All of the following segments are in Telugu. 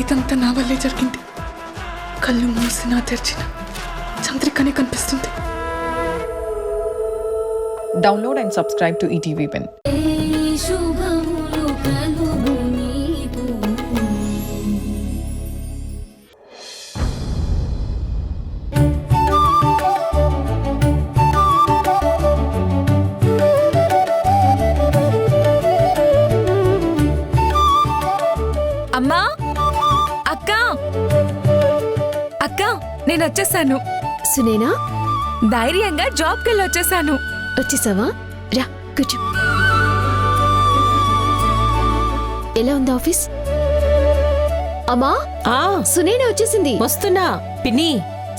ఇదంతా నా వల్లే జరిగింది. కళ్ళు మూసినా తెరిచిన చంద్రికనే కనిపిస్తుంది. Download and subscribe to ETV Win. అమ్మా, అక్క, అక్క, నేను వచ్చేసాను. సునేనా, ధైర్యంగా జాబ్కి వెళ్ళి వచ్చేసాను. వచ్చేసావా? రా కూర్చో. ఎలా ఉంది ఆఫీస్? అమ్మా, సునైనా వచ్చేసింది. వస్తున్నా పిన్ని,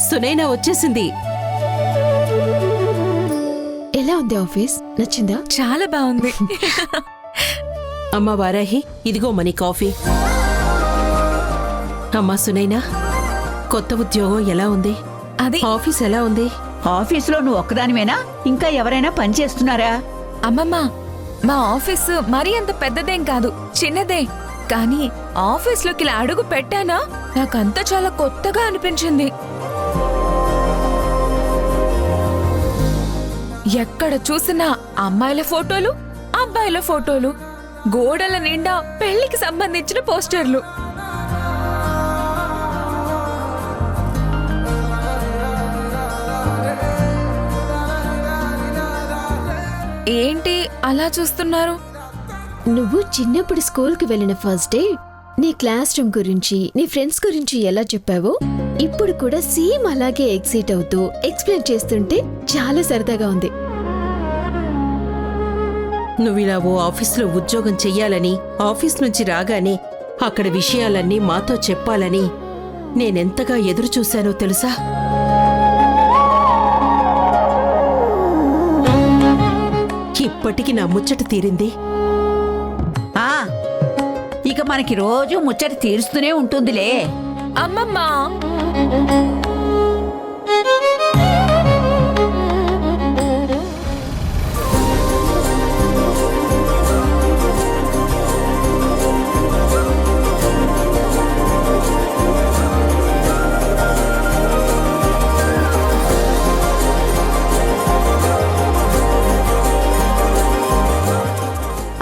సునైనా వచ్చేసింది. ఎలా ఉంది ఆఫీస్? నచ్చిందా? చాలా బాగుంది. అమ్మా వారాహి, ఇదిగో మనీ కాఫీ. అమ్మా సునైనా, కొత్త ఉద్యోగం ఎలా ఉంది? అది ఆఫీస్ ఎలా ఉంది? ఆఫీసులో నువ్వు ఒక్కదానివేనా? ఇంకా ఎవరైనా పని చేస్తున్నారా? అమ్మమ్మ, మా ఆఫీసు మరీ అంత పెద్దదేం కాదు, చిన్నదే. కానీ ఆఫీస్లోకి ఇలా అడుగు పెట్టానా నాకంతా చాలా కొత్తగా అనిపించింది. ఎక్కడ చూసినా అమ్మాయిల ఫోటోలు, అబ్బాయిల ఫోటోలు, గోడల నిండా పెళ్లికి సంబంధించిన పోస్టర్లు. ఏంటి అలా చూస్తున్నారు? నువ్వు చిన్నప్పుడు స్కూల్కి వెళ్ళిన ఫస్ట్ డే నీ క్లాస్ రూమ్ గురించి, నీ ఫ్రెండ్స్ గురించి ఎలా చెప్పావో ఇప్పుడు కూడా సేమ్ అలాగే ఎక్సైట్ అవుతూ ఎక్స్ప్లెయిన్ చేస్తుంటే చాలా సరదాగా ఉంది. నువ్విలా ఓ ఆఫీస్లో ఉద్యోగం చెయ్యాలని, ఆఫీస్ నుంచి రాగానే అక్కడ విషయాలన్నీ మాతో చెప్పాలని నేనెంతగా ఎదురు చూశానో తెలుసా? ఇప్పటికి నా ముచ్చట తీరింది. ఇక మనకి రోజు ముచ్చట తీరుస్తూనే ఉంటుందిలే. అమ్మమ్మ,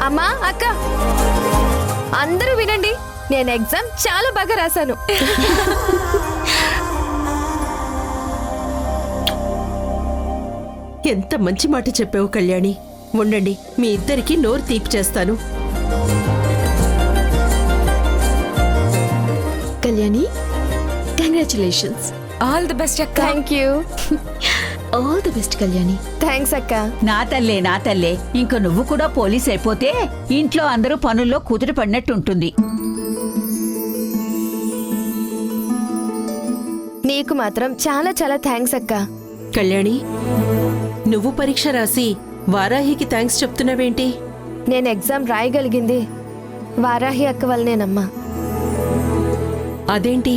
అమ్మా, అక్క, అందరూ వినండి, నేను ఎగ్జామ్ చాలా బాగా రాశాను. ఎంత మంచి మాట చెప్పావు కళ్యాణి. ఉండండి, మీ ఇద్దరికి నోరు తీపి చేస్తాను. Kalyani, congratulations. All the best అక్క. Thank you. All the best Kalyani. Thanks అక్క. నా తల్లే, ఇంక నువ్వు కూడా పోలీస్ అయిపోతే ఇంట్లో అందరూ పనుల్లో కుదుట పడినట్టుంటుంది. నీకు మాత్రం చాలా చాలా థ్యాంక్స్ అక్క. కళ్యాణి, నువ్వు పరీక్ష రాసి వారాహికి థ్యాంక్స్ చెప్తున్నావేంటి? నేను ఎగ్జామ్ రాయగలిగింది వారాహి అక్క వల్లనేనమ్మా. అదేంటి?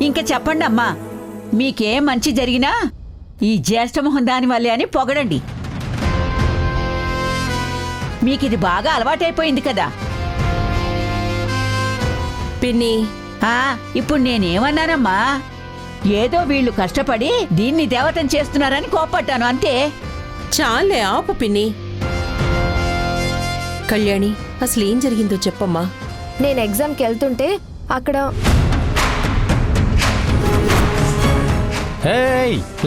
ఇంక చెప్పండి అమ్మా, మీకేం మంచి జరిగినా ఈ జ్యేష్ఠమోహం దాని వల్లే అని పొగడండి. మీకిది బాగా అలవాటైపోయింది కదా. పిన్ని, ఇప్పుడు నేనేమన్నానమ్మా? ఏదో వీళ్ళు కష్టపడి దీన్ని దేవతం చేస్తున్నారని కోపట్టాను అంతే. చాలే ఆపు పిన్ని. కళ్యాణి, అసలు ఏం జరిగిందో చెప్పమ్మా. నేను ఎగ్జామ్కి వెళ్తుంటే అక్కడ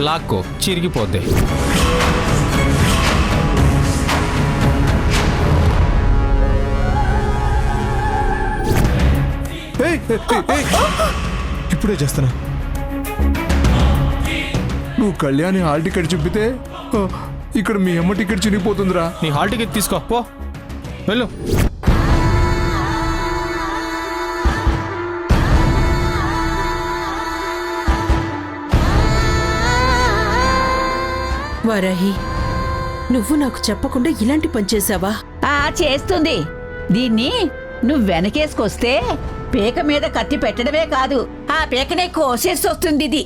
లాక్కో చిరిగిపోద్ది. ఇప్పుడే చేస్తానా? నువ్వు కళ్యాణి హాల్ టికెట్ చెప్పితే ఇక్కడ మీ అమ్మ టికెట్ చిరిగిపోతుందిరా. నీ హాల్ టికెట్ తీసుకో, పో, వెళ్ళు. వారాహి, నువ్వు నాకు చెప్పకుండా ఇలాంటి పని చేశావా? చేస్తుంది. దీన్ని నువ్వు వెనకేసుకొస్తే పీక మీద కత్తి పెట్టడమే కాదు, ఆ పీకనే కోసేసి వస్తుంది ఇది.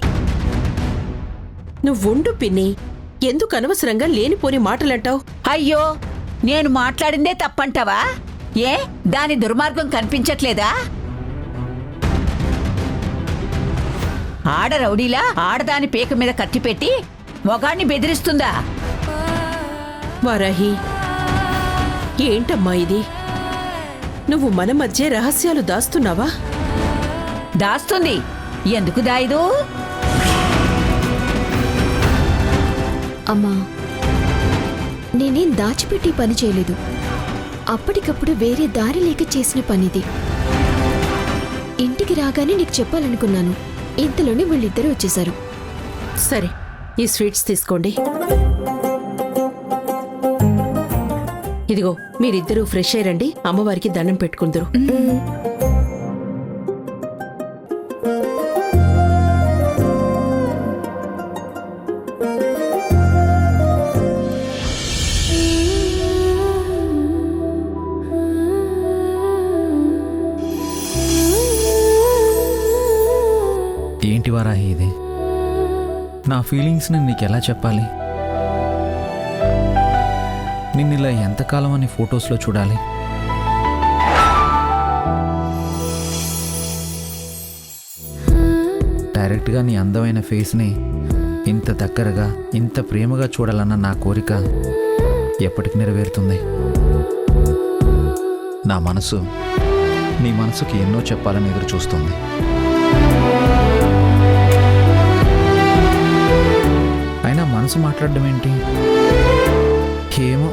నువ్వుండు పిన్ని, ఎందుకు అనవసరంగా లేనిపోని మాటలంటావు? అయ్యో, నేను మాట్లాడిందే తప్పంటావా? ఏ దాని దుర్మార్గం కనిపించట్లేదా? ఆడ రౌడీలా ఆడదాని పీక మీద కత్తి పెట్టి మొగాన్ని బెదిరిస్తుందా? వారాహి, ఏంటమ్మా ఇది? నువ్వు మన మధ్య రహస్యాలు దాస్తున్నావా? దాస్తుంది. ఎందుకు దాయదు? అమ్మా, నేనేం దాచిపెట్టి పని చేయలేదు. అప్పటికప్పుడు వేరే దారి లేక చేసిన పనిది. ఇంటికి రాగానే నీకు చెప్పాలనుకున్నాను. ఇంతలోనే వీళ్ళిద్దరూ వచ్చేశారు. సరే, ఈ స్వీట్స్ తీసుకోండి. ఇదిగో, మీరిద్దరూ ఫ్రెష్ అయ్యండి, అమ్మవారికి దండం పెట్టుకుందరు. ఏంటి వారాహి ఇది? నా ఫీలింగ్స్ని నీకు ఎలా చెప్పాలి? నిన్ను ఇలా ఎంతకాలం అని ఫొటోస్లో చూడాలి? డైరెక్ట్గా నీ అందమైన ఫేస్ని ఇంత దగ్గరగా, ఇంత ప్రేమగా చూడాలన్న నా కోరిక ఎప్పటికి నెరవేరుతుంది? నా మనసు నీ మనసుకి ఎన్నో చెప్పాలని ఎదురు చూస్తుంది. అయినా మనసు మాట్లాడడం ఏంటి? ఏమో,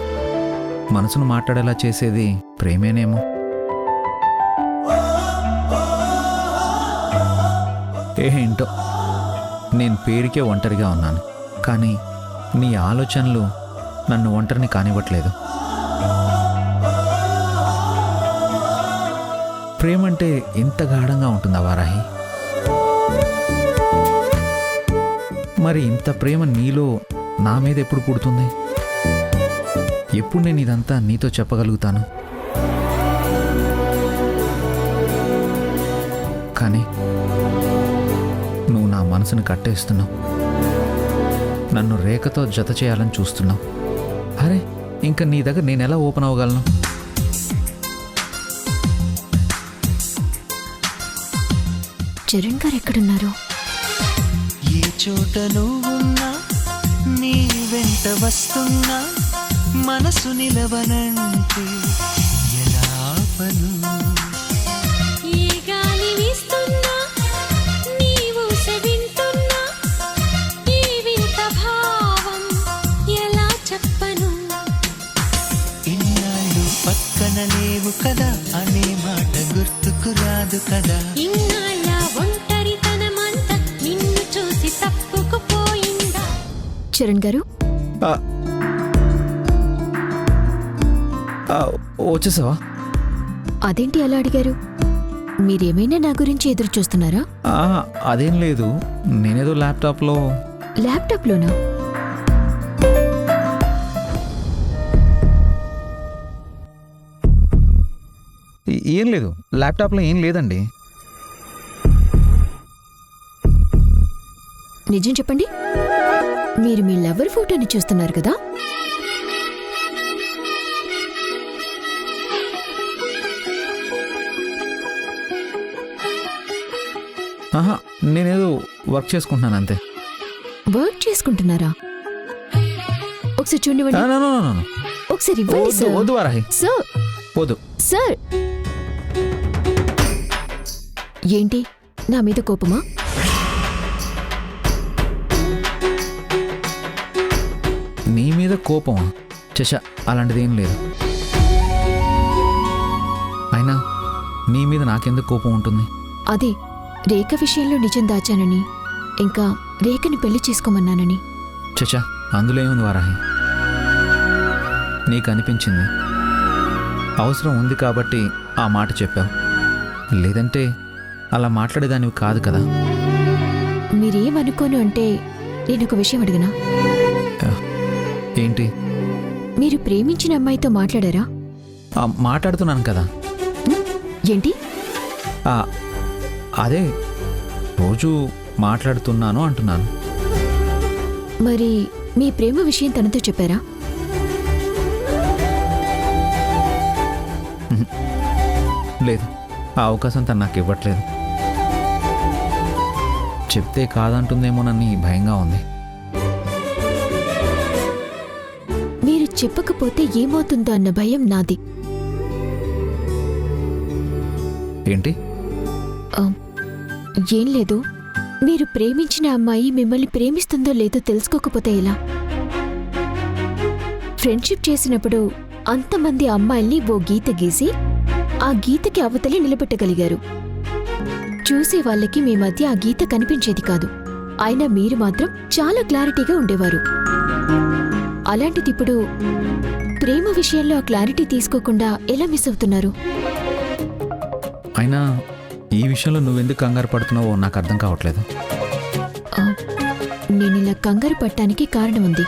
మనసును మాట్లాడేలా చేసేది ప్రేమేనేమో. ఏంటో, నేను పేరుకే ఒంటరిగా ఉన్నాను, కానీ నీ ఆలోచనలు నన్ను ఒంటరిని కానివ్వట్లేదు. ప్రేమంటే ఇంత గాఢంగా ఉంటుందా వారాహి? మరి ఇంత ప్రేమ నీలో నా మీద ఎప్పుడు పుడుతుంది? ఎప్పుడు నేను ఇదంతా నీతో చెప్పగలుగుతాను? కానీ నువ్వు నా మనసును కట్టేస్తున్నావు. నన్ను రేఖతో జత చేయాలని చూస్తున్నావు. అరే, ఇంకా నీ దగ్గర నేను ఎలా ఓపెన్ అవ్వగలను? చరణ్ గారు ఎక్కడున్నారు? ఏ చోట నువ్వున్నా, నీ వెంట వస్తున్నా, మనసు నిలవనంటే ఎలా ఆపను? ఏ గాలి వీస్తున్నా, నీవు వింటున్నా, ఈ వింత భావం ఎలా చెప్పను? ఇన్నాళ్ళు పక్కన లేవు కదా అనే మాట గుర్తుకు రాదు కదా. ఇన్నాళ్ళ ఒంటరితనమంతా నిన్ను చూసి తప్పుకుపోయిందా? చరణ్ గారు, వచ్చేసావా? అదేంటి అలా అడిగారు? మీరేమైనా నా గురించి ఎదురు చూస్తున్నారా? అదేం లేదు, నేనేదో ల్యాప్టాప్లో. ల్యాప్టాప్లోనా? ఏం లేదు, ల్యాప్టాప్లో ఏం లేదండి. నిజం చెప్పండి, మీరు మీ లవర్ ఫోటోని చూస్తున్నారు కదా? ఆహా, నేనేదో వర్క్ చేసుకుంటున్నాను అంతే. వర్క్ చేసుకుంటున్నారా? ఒకసారి చూడండి. No, no, no, no, no. ఒకసారి ఇవ్వండి వద్దు, సార్. వద్దు వారాహి, సార్, వద్దు. సార్. ఏంటి, నా మీద కోపమా? నీ మీద కోపమా? చచ, అలాంటిదేం లేదు. అయినా నీ మీద నాకెందుకు కోపం ఉంటుంది? అదే, రేఖ విషయంలో నిజం దాచానని, ఇంకా రేఖని పెళ్లి చేసుకోమన్నానని. చచ, అందులో ఏముంది వారాహి? నీకు అనిపించింది, అవసరం ఉంది కాబట్టి ఆ మాట చెప్పావు. లేదంటే అలా మాట్లాడేదానివి కాదు కదా. మీరేమనుకోను అంటే నేను ఒక విషయం అడిగినా? ఏంటి? మీరు ప్రేమించిన అమ్మాయితో మాట్లాడారా? మాట్లాడుతున్నాను కదా. ఏంటి? అదే, రోజు మాట్లాడుతున్నాను అంటున్నాను. మరి మీ ప్రేమ విషయం తనతో చెప్పారా? లేదు, ఆ అవకాశం తను నాకు ఇవ్వట్లేదు. చెప్తే కాదంటుందేమోనని భయంగా ఉంది. మీరు చెప్పకపోతే ఏమవుతుందో అన్న భయం నాది. ఏంటి? ఏం లేదు, మీరు ప్రేమించిన అమ్మాయి మిమ్మల్ని ప్రేమిస్తుందో లేదో తెలుసుకోకపోతే ఎలా? ఫ్రెండ్షిప్ చేసినప్పుడు అంతమంది అమ్మాయిల్ని ఓ గీత గీసి ఆ గీతకి అవతలి నిలబెట్టగలిగారు. చూసే వాళ్ళకి మీ మధ్య ఆ గీత కనిపించేది కాదు. అయినా మీరు మాత్రం చాలా క్లారిటీగా ఉండేవారు. అలాంటిది ఇప్పుడు ప్రేమ విషయంలో ఆ క్లారిటీ తీసుకోకుండా ఎలా మిస్ అవుతున్నారు? అయినా ఈ విషయంలో నువ్వెందుకు కంగారు పడుతున్నావో నాకు అర్థం కావట్లేదు. నేనిలా కంగారు పడటానికి కారణం ఉంది.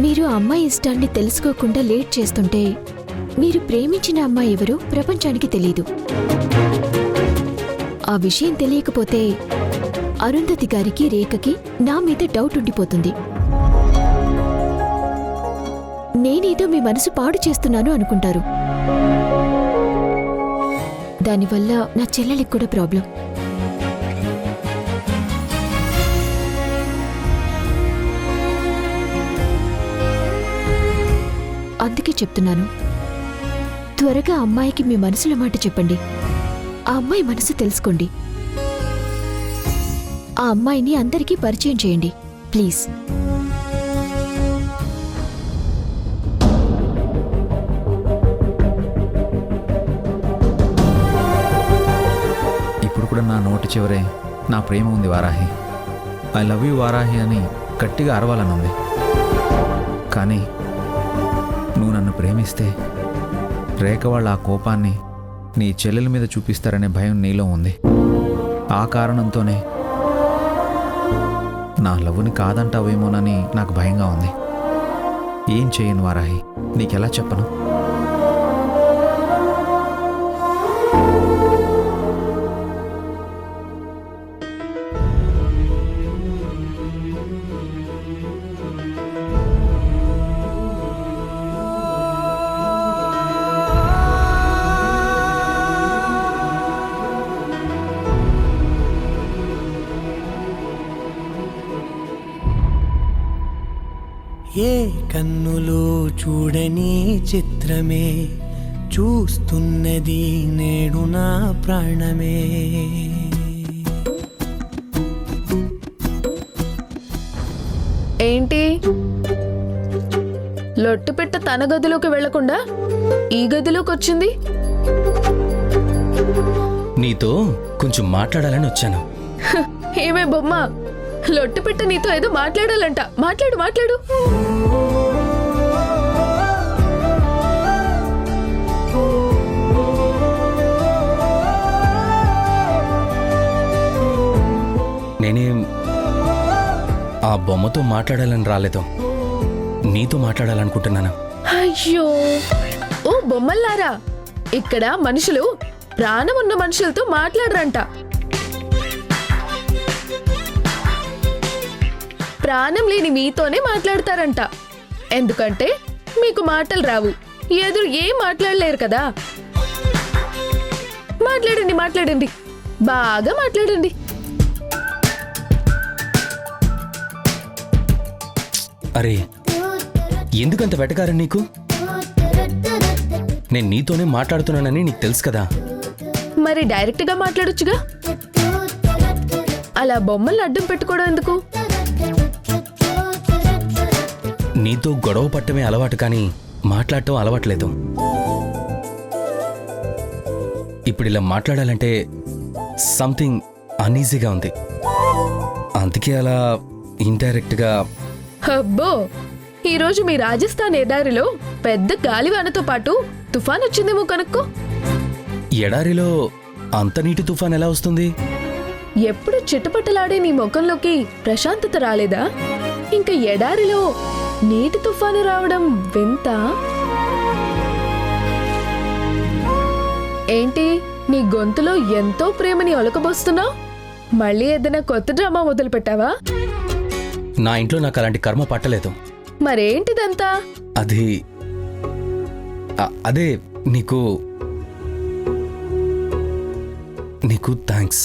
మీరు ఆ అమ్మాయి ఇష్టాన్ని తెలుసుకోకుండా లేట్ చేస్తుంటే మీరు ప్రేమించిన అమ్మాయి ఎవరో ప్రపంచానికి తెలీదు. ఆ విషయం తెలియకపోతే అరుంధతి గారికి, రేఖకి నా మీద డౌట్ ఉండిపోతుంది. నేనేదో మీ మనసు పాడు చేస్తున్నాను అనుకుంటారు. దానివల్ల నా చెల్లెలికి కూడా ప్రాబ్లం. అందుకే చెప్తున్నాను, త్వరగా అమ్మాయికి మీ మనసులో మాట చెప్పండి. ఆ అమ్మాయి మనసు తెలుసుకోండి. ఆ అమ్మాయిని అందరికీ పరిచయం చేయండి ప్లీజ్. ఇప్పుడు కూడా నా నోటి చివరే నా ప్రేమ ఉంది Varahi, I love you Varahi అని గట్టిగా అరవాలనుంది. కానీ నువ్వు నన్ను ప్రేమిస్తే రేఖ వాళ్ళ ఆ కోపాన్ని నీ చెల్లెల మీద చూపిస్తారనే భయం నీలో ఉంది. ఆ కారణంతోనే నా లవ్వుని కాదంటావేమోనని నాకు భయంగా ఉంది. ఏం చేయను వారాహి, నీకెలా చెప్పను? ఏ కన్నులో చూడని చిత్రమే చూస్తున్నది నేడు నా ప్రాణమే. ఏంటి లొట్టుపెట్ట తన గదిలోకి వెళ్లకుండా ఈ గదిలోకి వచ్చింది? నీతో కొంచెం మాట్లాడాలని వచ్చాను. ఏమే బొమ్మ, లొట్టుపెట్ట నీతో ఏదో మాట్లాడాలంట. మాట్లాడు మాట్లాడు. నేనేం ఆ బొమ్మతో మాట్లాడాలని రాలేదు, నీతో మాట్లాడాలనుకుంటున్నాను. అయ్యో, ఓ బొమ్మల్లారా, ఇక్కడ మనుషులు ప్రాణం ఉన్న మనుషులతో మాట్లాడరంట. ప్రాణం లేని మీతోనే మాట్లాడతారంట. ఎందుకంటే మీకు మాటలు రావు, ఎదురు ఏం మాట్లాడలేరు కదా. మాట్లాడండి మాట్లాడండి, బాగా మాట్లాడండి. అరే, ఎందుకంత వెటకారం నీకు? నేను నీతోనే మాట్లాడుతున్నానని నీకు తెలుసు కదా. మరి డైరెక్ట్ గా మాట్లాడొచ్చుగా. అలా బొమ్మల్ని అడ్డం పెట్టుకోవడం ఎందుకు? నీతో గొడవ పట్టమే అలవాటు, కానీ మాట్లాడటం అలవాట్లేదు. ఇప్పుడు ఇలా మాట్లాడాలంటే సంథింగ్ అన్ఈజీగా ఉంది. అందుకే అలా ఇండైరెక్ట్గా. అబ్బో, ఈరోజు మీ రాజస్థాన్ ఎడారిలో పెద్ద గాలివానతో పాటు తుఫాన్ వచ్చిందేమో కనుక్కో. ఎడారిలో అంత నీటి తుఫాన్ ఎలా వస్తుంది? ఎప్పుడు చిట్టపట్టలాడే నీ ముఖంలోకి ప్రశాంతత రాలేదా? ఇంకా ఎడారిలో నీటి తుఫాను రావడం వింత. ఏంటి నీ గొంతులో ఎంతో ప్రేమని ఒలకబోస్తున్నావు? మళ్ళీ ఏదైనా కొత్త డ్రామా మొదలు పెట్టావా? నా ఇంట్లో నాకు అలాంటి కర్మ పట్టలేదు. మరేంటిదంతా? అదే నీకు నీకు థ్యాంక్స్.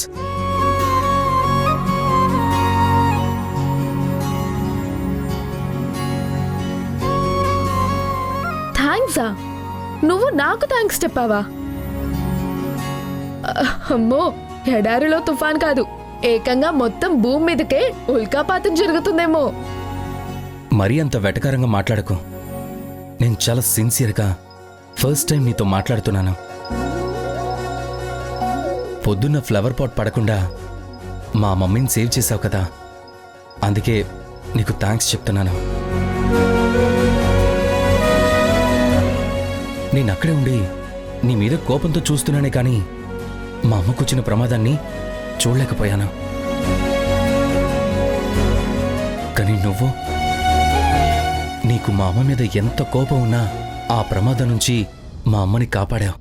థ్యాంక్సా? నువ్వు నాకు థ్యాంక్స్ చెప్పావా? అమ్మో, ఎడారిలో తుఫాన్ కాదు, ఏకంగా మొత్తం భూమి మీదకే ఉల్కాపాతం జరుగుతుందేమో. మరీ అంత వెటకారంగా మాట్లాడకు. నేను చాలా సిన్సియర్గా ఫస్ట్ టైం నీతో మాట్లాడుతున్నాను. పొద్దున్న ఫ్లవర్ పాట్ పడకుండా మా మమ్మీని సేవ్ చేసావు కదా, అందుకే నీకు థ్యాంక్స్ చెప్తున్నాను. నేను అక్కడే ఉండి నీ మీద కోపంతో చూస్తున్నానే కానీ మా అమ్మకొచ్చిన ప్రమాదాన్ని చూడలేకపోయాను. కానీ నువ్వు, నీకు మా అమ్మ మీద ఎంత కోపం ఉన్నా ఆ ప్రమాదం నుంచి మా అమ్మని కాపాడావు.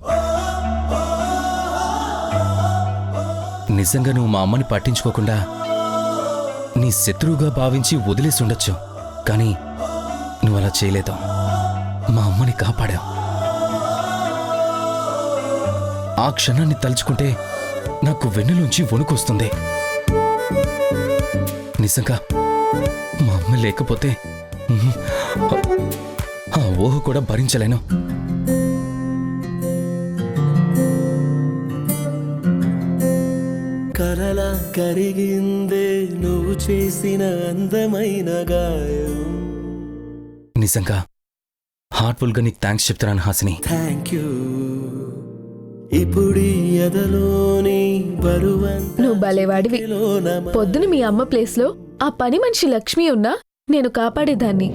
నిజంగా నువ్వు మా అమ్మని పట్టించుకోకుండా నీ శత్రువుగా భావించి వదిలేసి ఉండొచ్చు, కానీ నువ్వు అలా చేయలేదు. మా అమ్మని కాపాడావు. ఆ క్షణాన్ని తలుచుకుంటే నాకు వెన్నులోంచి వణుకొస్తుంది. నిజంగా మా అమ్మ లేకపోతే ఆ ఊహ కూడా భరించలేను. కలలా కరిగిందే నువ్వు చేసిన అందమైన గాయం. నిజంగా హార్ట్ఫుల్గా నీకు థ్యాంక్స్ చెప్తున్నాను హాసిని. Thank you. ఇప్పుడు ఎదలోని బరువంతా నువ్వు భలేవాడివి. పొద్దున మీ అమ్మ ప్లేస్లో ఆ పని మనిషి లక్ష్మి ఉన్నా నేను కాపాడేదాన్ని.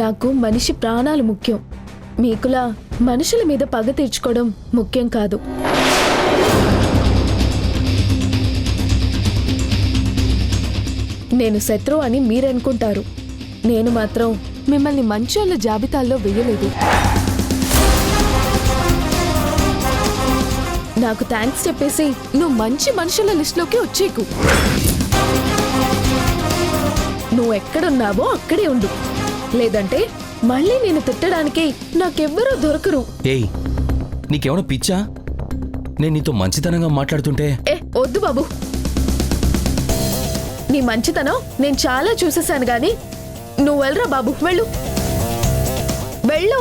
నాకు మనిషి ప్రాణాలు ముఖ్యం, మీకులా మనుషుల మీద పగ తీర్చుకోవడం ముఖ్యం కాదు. నేను శత్రువు అని మీరనుకుంటారు, నేను మాత్రం మిమ్మల్ని మంచోళ్ళ జాబితాల్లో వెయ్యలేదు. నాకు థ్యాంక్స్ చెప్పేసి నువ్వు మంచి మనుషుల లిస్టులోకి వచ్చేకు. నువ్వు ఎక్కడున్నావో అక్కడే ఉండు, లేదంటే మళ్ళీ నేను తిట్టడానికి నాకెవ్వరూ దొరకరు. ఏయ్, నీకేమైనా పిచ్చా? నేను నీతో మంచితనంగా మాట్లాడుతుంటే. వద్దు బాబు, నీ మంచితనం నేను చాలా చూసేశాను గాని నువ్వు వెళ్ళరా బాబు, వెళ్ళు వెళ్ళు.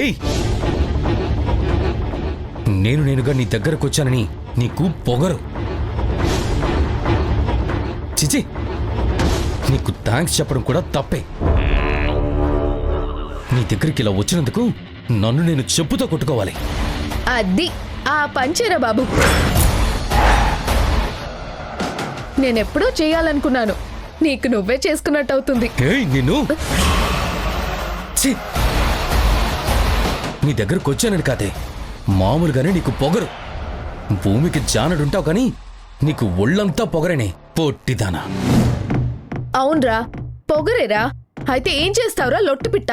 ఏయ్, నేనుగా నీ దగ్గరకు వచ్చానని నీకు పొగరు. చిచి, నీకు థ్యాంక్స్ చెప్పడం కూడా తప్పే. నీ దగ్గరికి ఇలా వచ్చినందుకు నన్ను నేను చెప్పుతో కొట్టుకోవాలి. అది ఆ పంచేరా బాబు. నేనెప్పుడో చేయాలనుకున్నాను, నీకు నువ్వే చేసుకున్నట్టు అవుతుంది. నిన్ను నీ దగ్గరకు వచ్చానని కాదే, మామూలుగానే నీకు పొగరు. భూమికి జానడుంటావు కానీ నీకు ఒళ్ళంతా పొగరేనే, పొట్టిదానా. అవునరా, పొగరేరా. అయితే ఏం చేస్తావురా లొట్టు పిట్ట?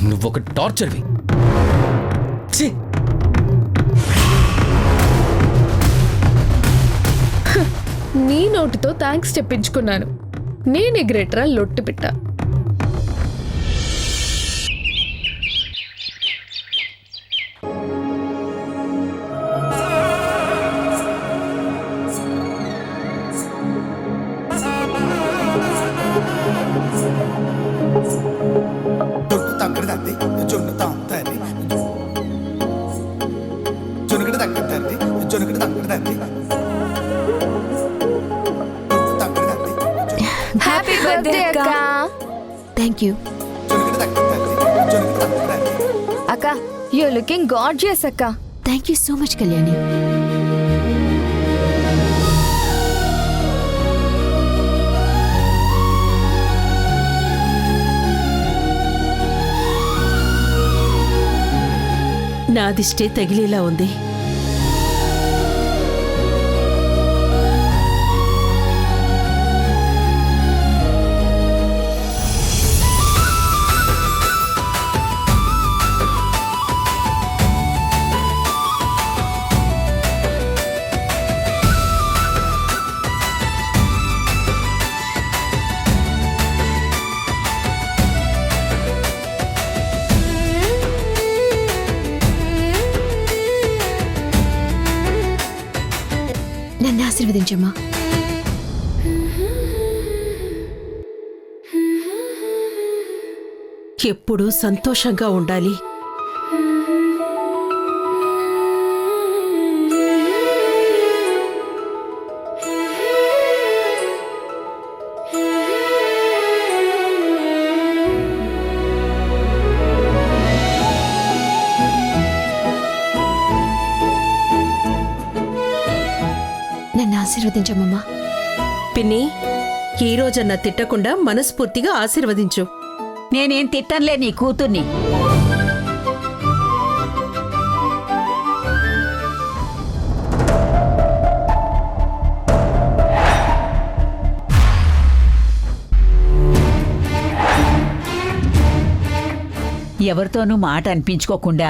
నువ్వొక టార్చర్వి. నీ నోటితో థ్యాంక్స్ చెప్పించుకున్నాను, నేనే గ్రేటరా లొట్టు పిట్ట. హ్యాపీ బర్త్డే అక్క. థ్యాంక్ యూ అక్క, యు లుకింగ్ గార్జియస్ అక్క. Thank you so much Kalyani. నాదిష్టే తగిలేలా ఉంది. ఆశీర్వదించమ్మా. ఎప్పుడూ సంతోషంగా ఉండాలి. నన్ను ఆశీర్వదించమ్మా. పిన్ని, ఈ రోజన్నా తిట్టకుండా మనస్ఫూర్తిగా ఆశీర్వదించు. నేనేం తిట్టంలే నీ కూతుర్ని. ఎవరితోనూ మాట అనిపించుకోకుండా,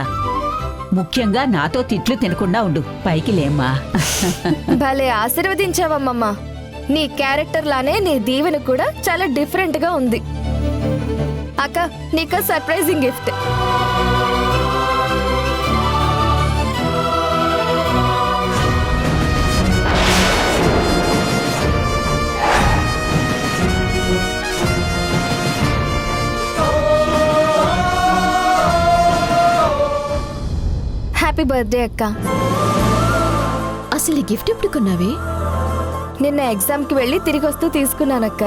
ముఖ్యంగా నాతో తిట్లు తినకుండా ఉండు. పైకి లేమ్మా. భలే ఆశీర్వదించావమ్మమ్మ. నీ క్యారెక్టర్ లానే నీ దీవెన కూడా చాలా డిఫరెంట్ గా ఉంది. అక్క, నీకు సర్ప్రైజింగ్ గిఫ్ట్. హ్యాపీ బర్త్డే అక్క. అసలు ఈ గిఫ్ట్ ఎప్పుడు కొన్నావే? నిన్న ఎగ్జామ్కి వెళ్ళి తిరిగి వస్తూ తీసుకున్నానక్క.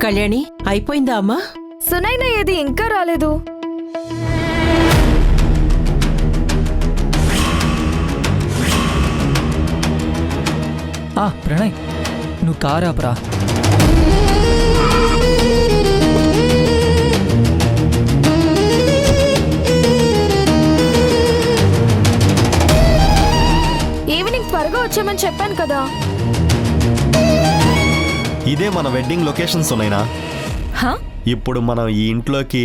కళ్యాణి, అయిపోయిందా అమ్మా? సునైనా ఏది ఇంకా రాలేదు. ప్రణయ్, నువ్వు కారాపరా. ఈవినింగ్ త్వరగా వచ్చామని చెప్పాను కదా. ఇదే మన వెడ్డింగ్ లొకేషన్ సునైనా. ఇప్పుడు మనం ఈ ఇంట్లోకి